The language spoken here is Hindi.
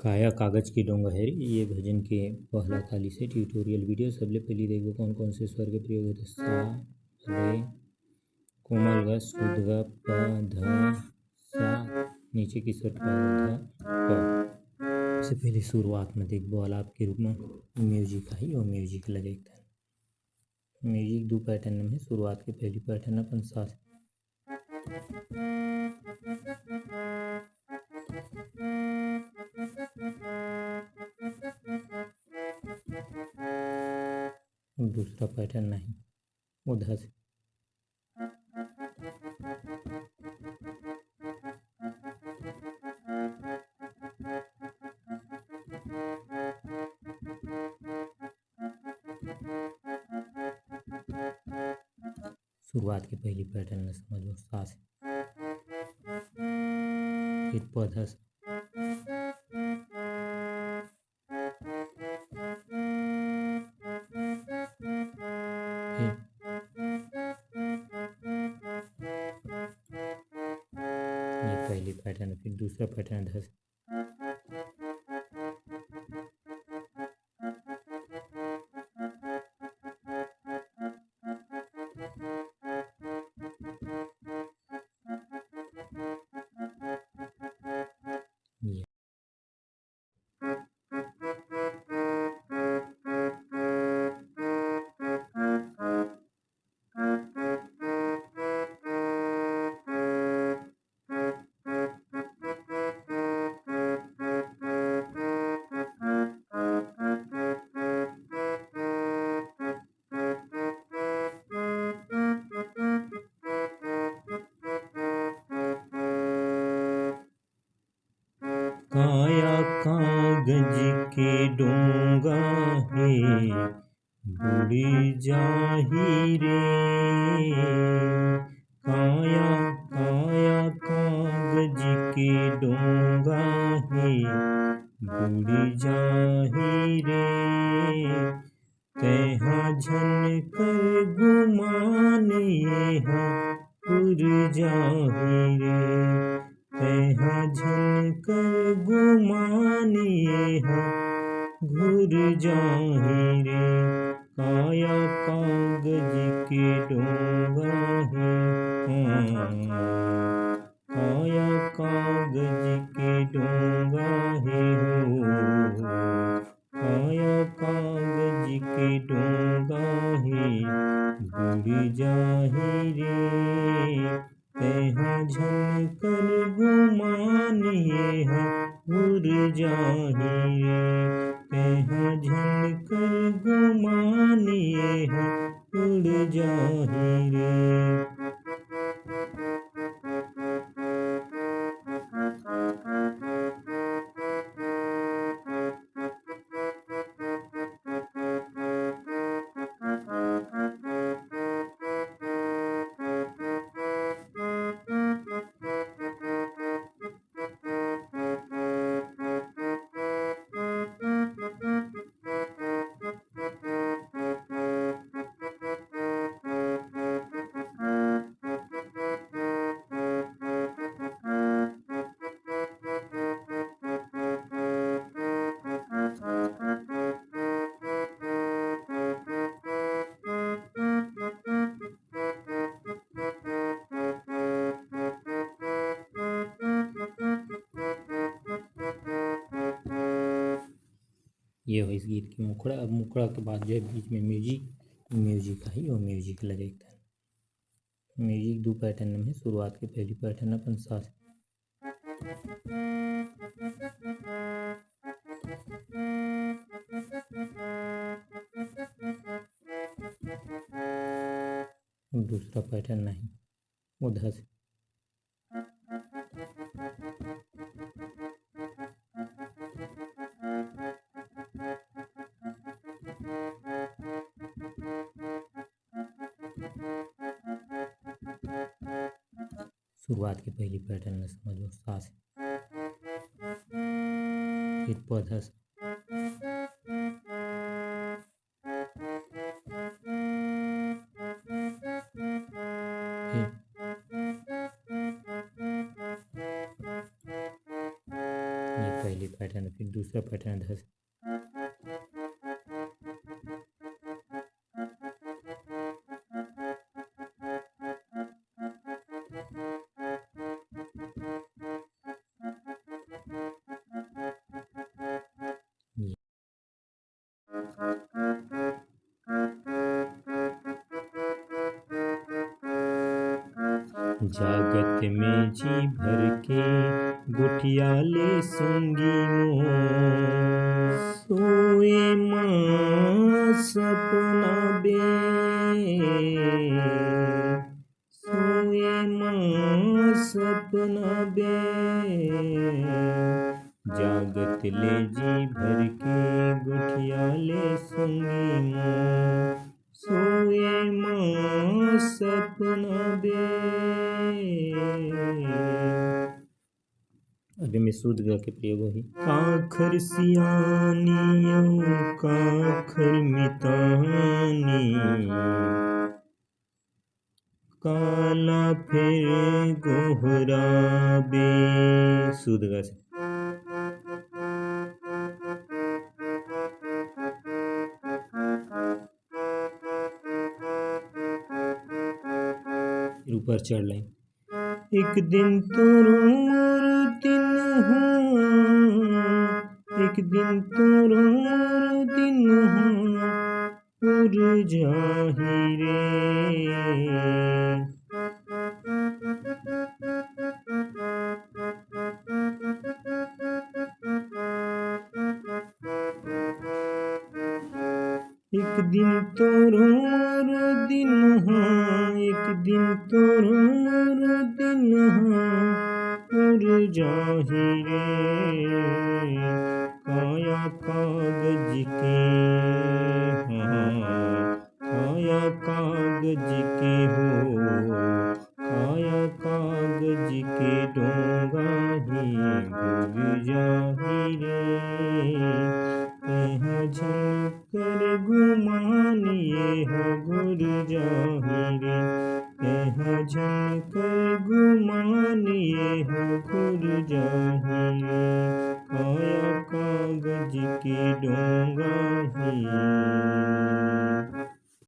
काया कागज की डोंगहेरी ये भजन के पहला ताली से ट्यूटोरियल वीडियो सबले पहले देखो कौन कौन से स्वर के प्रयोग होते सा रे कोमल ग शुद्ध ग प ध सा नीचे की स्वर का ध प। सबसे पहले शुरुआत में देखो आलाप के रूप में म्यूजिक आई और म्यूजिक लगे म्यूजिक दो पैटर्न में शुरुआत के पहली पैटर्न अपन सा दूसरा पैटर्न नहीं उधर से शुरुआत के पहली पैटर्न में समझ लो सा से फिर पौधा से ये पहली पैटर्न फिर दूसरा पैटर्न धस काया कागज के डोंगा है बुड़ी जाही रे। काया काया कागज के डोंगा है बुड़ी जाही रे। तेहा झन कर गुमाने उड़ जाही रे। तेहा झन कर गुमाने घुर जाही रे। काया कागज के डोंगा है काया कागज के डोंगा है हो। काया कागज के डोंगा है बुड़ जाही रे। तेहा झन कर गुमाने उड़ जाही रे। तेहा झन कर गुमाने उड़ जाही रे। ये हो इस गीत की मुखड़ा। अब मुखड़ा के बाद जो है बीच में म्यूजिक आई और म्यूजिक लगे म्यूजिक दो पैटर्न में शुरुआत के पहली पैटर्न अपन सा दूसरा पैटर्न नहीं उधर से शुरुआत के पहली पैटर्न में समझ लो सा से फिर पौधा से पहली पैटर्न, फिर दूसरा पैटर्न ध से। जागत में जी भर के गुठिया ले सूंगी मोर, सोए माँ सपना बे, सोए माँ सपना बे। जागत ले जी भर के गुठिया ले सूंगी मोर, सोए माँ सपना बे। अभी में शुद्ध ग के प्रयोग होही। काखर सियानी काखर मितानी, काला फिर गोहराबे। शुद्ध ग से। ऊपर चढ़ लाइन। एक दिन तोरोर दिन एक दिन तोरोर दिन उड़ जाही रे। एक दिन तोरोर दिन एक दिन तोरोर दिन उड़ जाही रे। काया कागज के काया कागज के हो, काया कागज के डोंगा ही भूल जाही रे। झनकर गुमानिए घुर जाही रे। झनकर गुमानिए घुर जाही।